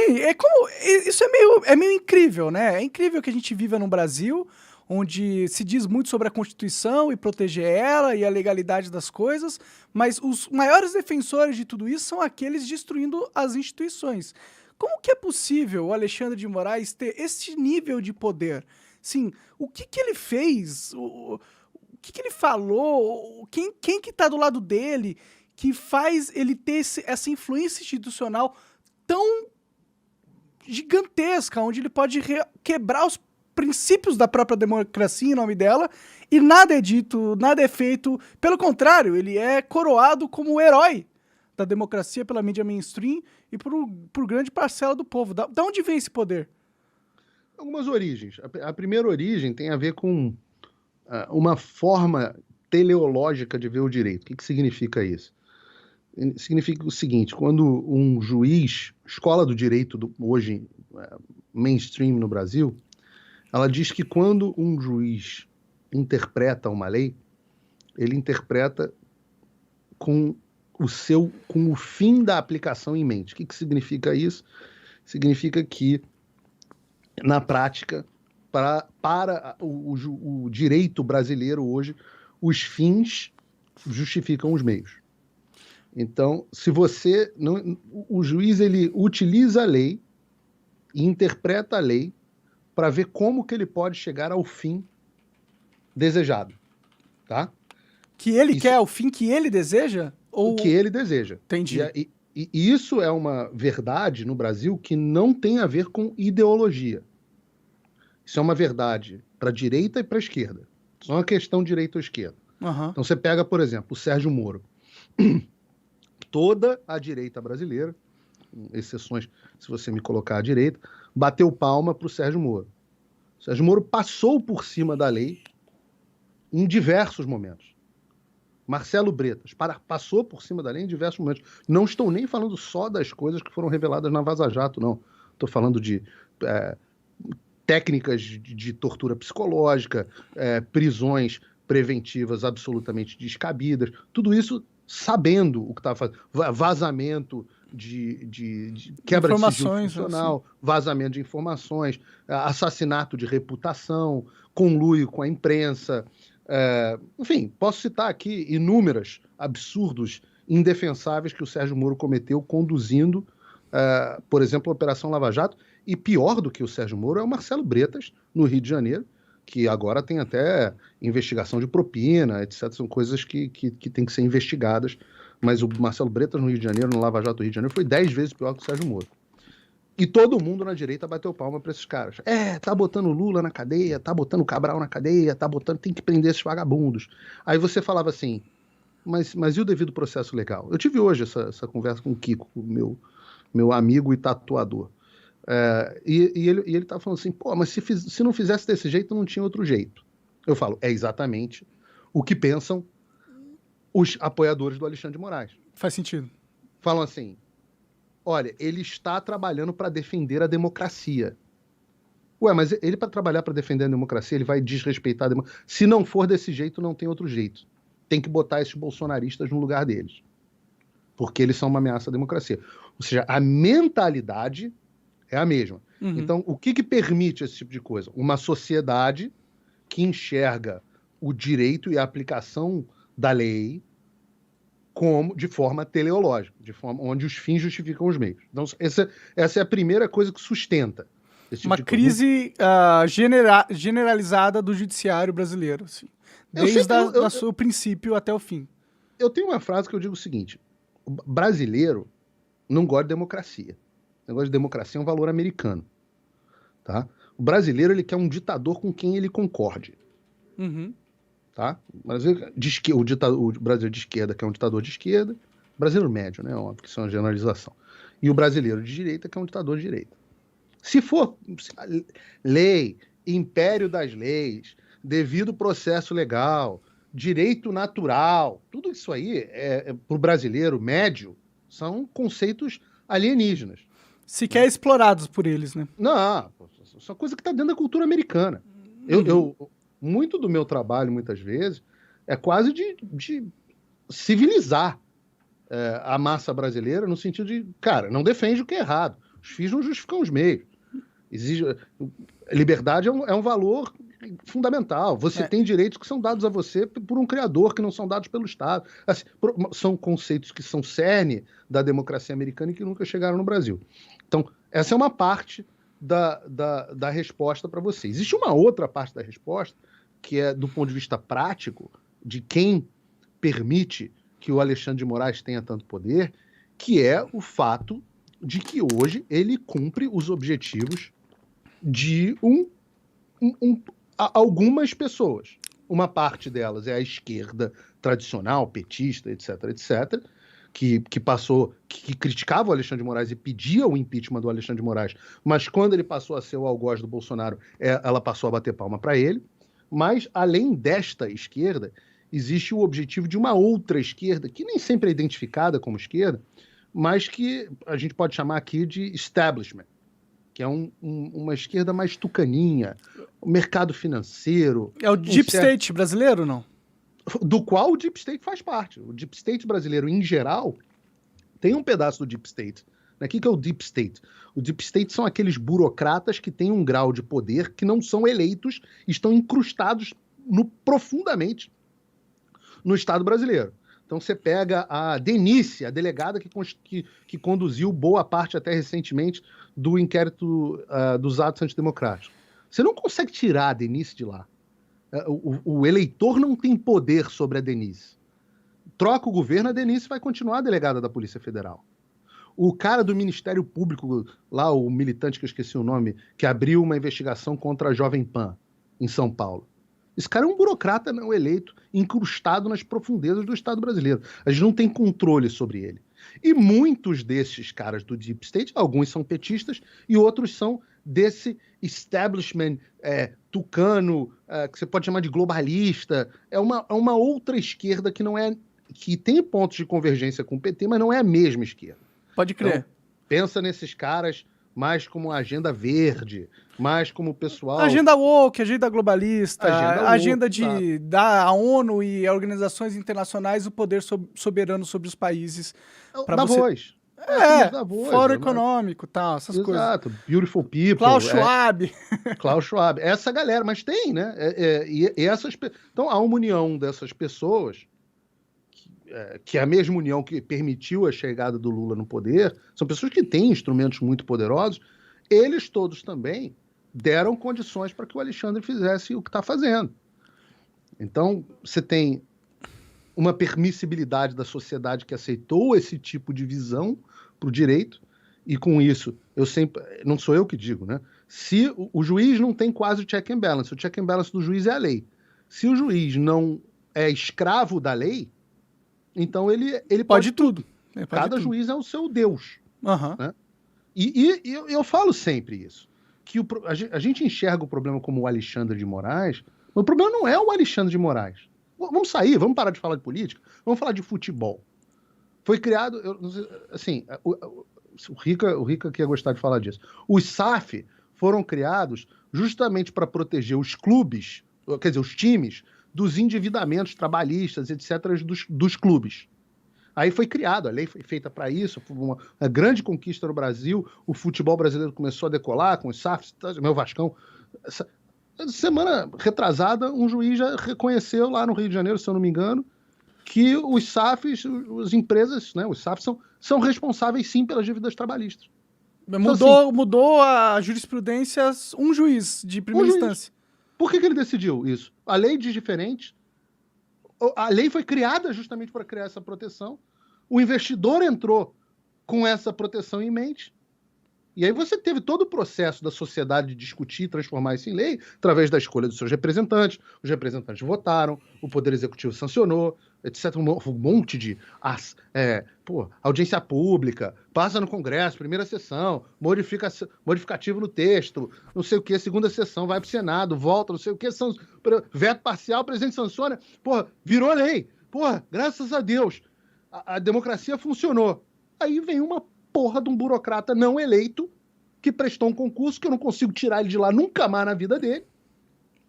Sim, isso é meio incrível, né? É incrível que a gente viva num Brasil onde se diz muito sobre a Constituição e proteger ela e a legalidade das coisas, mas os maiores defensores de tudo isso são aqueles destruindo as instituições. Como que é possível o Alexandre de Moraes ter este nível de poder? Sim, o que que ele fez? O que que ele falou? Quem que tá do lado dele que faz ele ter essa influência institucional tão gigantesca, onde ele pode quebrar os princípios da própria democracia em nome dela, e nada é dito, nada é feito. Pelo contrário, ele é coroado como o herói da democracia pela mídia mainstream e por grande parcela do povo. Da onde vem esse poder? Algumas origens. A primeira origem tem a ver com uma forma teleológica de ver o direito. O que significa isso? Significa o seguinte: quando um juiz, escola do direito hoje mainstream no Brasil, ela diz que quando um juiz interpreta uma lei, ele interpreta com o fim da aplicação em mente. O que significa isso? Significa que, na prática, para o direito brasileiro hoje, os fins justificam os meios. Então, se você não, o juiz ele utiliza a lei e interpreta a lei para ver como que ele pode chegar ao fim desejado, tá? Que ele quer o fim que ele deseja? O que ele deseja. Entendi. E isso é uma verdade no Brasil que não tem a ver com ideologia. Isso é uma verdade para a direita e para a esquerda. Isso é uma questão de direita ou esquerda. Uhum. Então você pega, por exemplo, o Sérgio Moro. Toda a direita brasileira, exceções se você me colocar à direita, bateu palma para o Sérgio Moro. O Sérgio Moro passou por cima da lei em diversos momentos. Marcelo Bretas passou por cima da lei em diversos momentos. Não estou nem falando só das coisas que foram reveladas na Vaza Jato, não. Estou falando de técnicas de tortura psicológica, prisões preventivas absolutamente descabidas, tudo isso sabendo o que estava fazendo. Vazamento de quebra de sigilo funcional, assim. Vazamento de informações, assassinato de reputação, conluio com a imprensa. Enfim, posso citar aqui inúmeros absurdos indefensáveis que o Sérgio Moro cometeu conduzindo, por exemplo, a Operação Lava Jato. E pior do que o Sérgio Moro é o Marcelo Bretas, no Rio de Janeiro, que agora tem até investigação de propina, etc. São coisas que têm que ser investigadas. Mas o Marcelo Bretas, no Rio de Janeiro, no Lava Jato do Rio de Janeiro, foi 10 vezes pior que o Sérgio Moro. E todo mundo na direita bateu palma para esses caras. Tá botando Lula na cadeia, tá botando Cabral na cadeia, tem que prender esses vagabundos. Aí você falava assim, mas e o devido processo legal? Eu tive hoje essa conversa com o Kiko, meu amigo e tatuador. E ele tava falando assim, pô, mas se não fizesse desse jeito, não tinha outro jeito. Eu falo, é exatamente o que pensam os apoiadores do Alexandre de Moraes. Faz sentido. Falam assim, olha, ele está trabalhando para defender a democracia. Ué, mas ele para trabalhar para defender a democracia, ele vai desrespeitar a democracia. Se não for desse jeito, não tem outro jeito. Tem que botar esses bolsonaristas no lugar deles. Porque eles são uma ameaça à democracia. Ou seja, a mentalidade é a mesma. Uhum. Então, o que permite esse tipo de coisa? Uma sociedade que enxerga o direito e a aplicação da lei de forma teleológica, de forma onde os fins justificam os meios. Então, essa é a primeira coisa que sustenta esse tipo uma de crise generalizada do judiciário brasileiro, assim, desde o princípio até o fim. Eu tenho uma frase que eu digo o seguinte: o brasileiro não gosta de democracia. O negócio de democracia é um valor americano. Tá? O brasileiro ele quer um ditador com quem ele concorde. Uhum. Tá? O brasileiro de esquerda quer um ditador de esquerda, o brasileiro médio, né? Óbvio que isso é uma generalização. E o brasileiro de direita quer um ditador de direita. Se for lei, império das leis, devido processo legal, direito natural, tudo isso aí, para o brasileiro médio, são conceitos alienígenas. Sequer explorados por eles, né? Não, isso é coisa que está dentro da cultura americana. Muito do meu trabalho, muitas vezes, é quase de civilizar a massa brasileira, no sentido de, cara, não defende o que é errado. Os fins não justificam os meios. Exige... Liberdade é um valor fundamental. Você tem direitos que são dados a você por um criador, que não são dados pelo Estado. Assim, são conceitos que são cerne da democracia americana e que nunca chegaram no Brasil. Então, essa é uma parte da resposta para você. Existe uma outra parte da resposta, que é do ponto de vista prático, de quem permite que o Alexandre de Moraes tenha tanto poder, que é o fato de que hoje ele cumpre os objetivos de algumas pessoas. Uma parte delas é a esquerda tradicional, petista, etc., etc., que criticava o Alexandre de Moraes e pedia o impeachment do Alexandre de Moraes, mas quando ele passou a ser o algoz do Bolsonaro, ela passou a bater palma para ele. Mas, além desta esquerda, existe o objetivo de uma outra esquerda, que nem sempre é identificada como esquerda, mas que a gente pode chamar aqui de establishment, que é uma esquerda mais tucaninha, o mercado financeiro... É o Deep State brasileiro, não? Do qual o Deep State faz parte. O Deep State brasileiro, em geral, tem um pedaço do Deep State. O que é o Deep State? O Deep State são aqueles burocratas que têm um grau de poder que não são eleitos, estão incrustados profundamente no Estado brasileiro. Então você pega a Denise, a delegada que conduziu boa parte até recentemente do inquérito dos atos antidemocráticos. Você não consegue tirar a Denise de lá. O eleitor não tem poder sobre a Denise. Troca o governo, a Denise vai continuar delegada da Polícia Federal. O cara do Ministério Público, lá o militante que eu esqueci o nome, que abriu uma investigação contra a Jovem Pan, em São Paulo. Esse cara é um burocrata não eleito, incrustado nas profundezas do Estado brasileiro. A gente não tem controle sobre ele. E muitos desses caras do Deep State, alguns são petistas e outros são desse establishment tucano, que você pode chamar de globalista. É uma outra esquerda que tem pontos de convergência com o PT, mas não é a mesma esquerda. Pode crer. Então, pensa nesses caras mais como agenda verde, mais como o pessoal... Agenda woke, agenda globalista, agenda de dar à ONU e a organizações internacionais o poder soberano sobre os países. Davos. Fórum econômico e tal, essas coisas. Exato, Beautiful People. Klaus Schwab. Klaus Schwab. Essa galera, mas tem, né? Então, há uma união dessas pessoas, que é a mesma união que permitiu a chegada do Lula no poder, são pessoas que têm instrumentos muito poderosos, eles todos também deram condições para que o Alexandre fizesse o que está fazendo. Então, você tem uma permissibilidade da sociedade que aceitou esse tipo de visão para o direito, e com isso, não sou eu que digo, né? Se o juiz não tem quase o check and balance, o check and balance do juiz é a lei. Se o juiz não é escravo da lei, então ele pode tudo. Cada juiz é o seu Deus. Uhum. Né? E eu falo sempre isso, que a gente enxerga o problema como o Alexandre de Moraes, mas o problema não é o Alexandre de Moraes. Vamos sair, vamos parar de falar de política, vamos falar de futebol. Foi criado, o Rica que ia gostar de falar disso. Os SAF foram criados justamente para proteger os clubes, quer dizer, os times, dos endividamentos trabalhistas, etc., dos clubes. Aí foi criado, a lei foi feita para isso, foi uma grande conquista no Brasil, o futebol brasileiro começou a decolar com os SAFs, meu Vascão. Semana retrasada, um juiz já reconheceu lá no Rio de Janeiro, se eu não me engano, que os SAFs, as empresas, né, os SAFs são responsáveis sim pelas dívidas trabalhistas. Mudou a jurisprudência um juiz de primeira instância. Por que ele decidiu isso? A lei diz diferente. A lei foi criada justamente para criar essa proteção. O investidor entrou com essa proteção em mente. E aí você teve todo o processo da sociedade discutir, transformar isso em lei, através da escolha dos seus representantes. Os representantes votaram, o Poder Executivo sancionou, etc. Um monte de audiência pública, passa no Congresso, primeira sessão, modificativo no texto, não sei o que, segunda sessão, vai para o Senado, volta, não sei o que, veto parcial, o presidente sanciona, virou lei. Graças a Deus, a democracia funcionou. Aí vem uma porra de um burocrata não eleito que prestou um concurso que eu não consigo tirar ele de lá nunca mais na vida dele,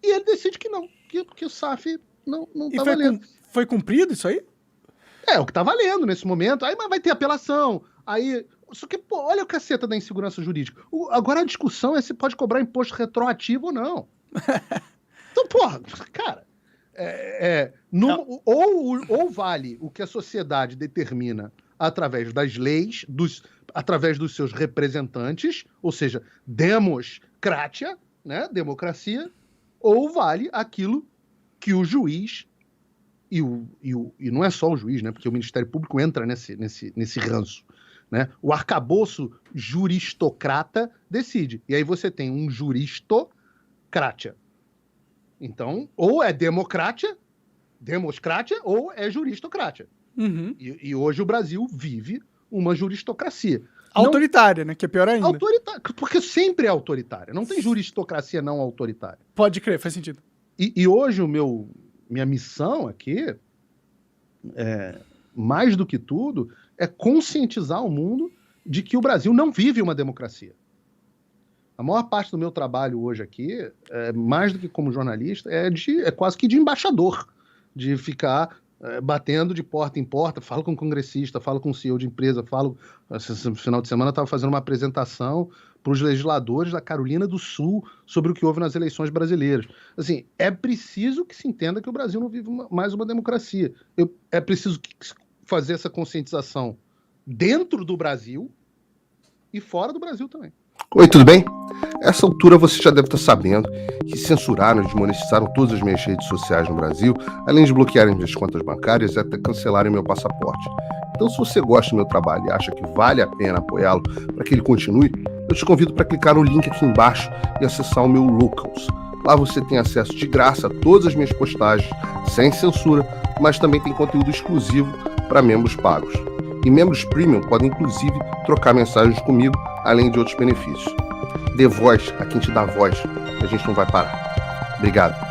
e ele decide que não, que o SAF não tá valendo. Foi cumprido isso aí? É o que tá valendo nesse momento. Aí mas vai ter apelação. Aí Só que, pô, olha o caceta da insegurança jurídica. Agora a discussão é se pode cobrar imposto retroativo ou não. Então, porra, cara, ou vale o que a sociedade determina através das leis, através dos seus representantes, ou seja, democracia, né, democracia, ou vale aquilo que o juiz, e não é só o juiz, né, porque o Ministério Público entra nesse ranço, né, o arcabouço juristocrata decide. E aí você tem um juristocratia. Então, ou é democracia, ou é juristocratia. Uhum. E hoje o Brasil vive uma juristocracia. Autoritária, né? Que é pior ainda. Autoritária, porque sempre é autoritária. Não tem juristocracia não autoritária. Pode crer, faz sentido. E hoje minha missão aqui, mais do que tudo, é conscientizar o mundo de que o Brasil não vive uma democracia. A maior parte do meu trabalho hoje aqui, mais do que como jornalista, é quase que de embaixador, de ficar batendo de porta em porta, falo com congressista, falo com CEO de empresa, no final de semana eu estava fazendo uma apresentação para os legisladores da Carolina do Sul sobre o que houve nas eleições brasileiras. Assim, é preciso que se entenda que o Brasil não vive mais uma democracia. É preciso fazer essa conscientização dentro do Brasil e fora do Brasil também. Oi, tudo bem? A essa altura você já deve estar sabendo que censuraram e desmonetizaram todas as minhas redes sociais no Brasil, além de bloquearem minhas contas bancárias e até cancelarem meu passaporte. Então, se você gosta do meu trabalho e acha que vale a pena apoiá-lo para que ele continue, eu te convido para clicar no link aqui embaixo e acessar o meu Locals. Lá você tem acesso de graça a todas as minhas postagens, sem censura, mas também tem conteúdo exclusivo para membros pagos. E membros premium podem, inclusive, trocar mensagens comigo, além de outros benefícios. Dê voz a quem te dá voz, que a gente não vai parar. Obrigado.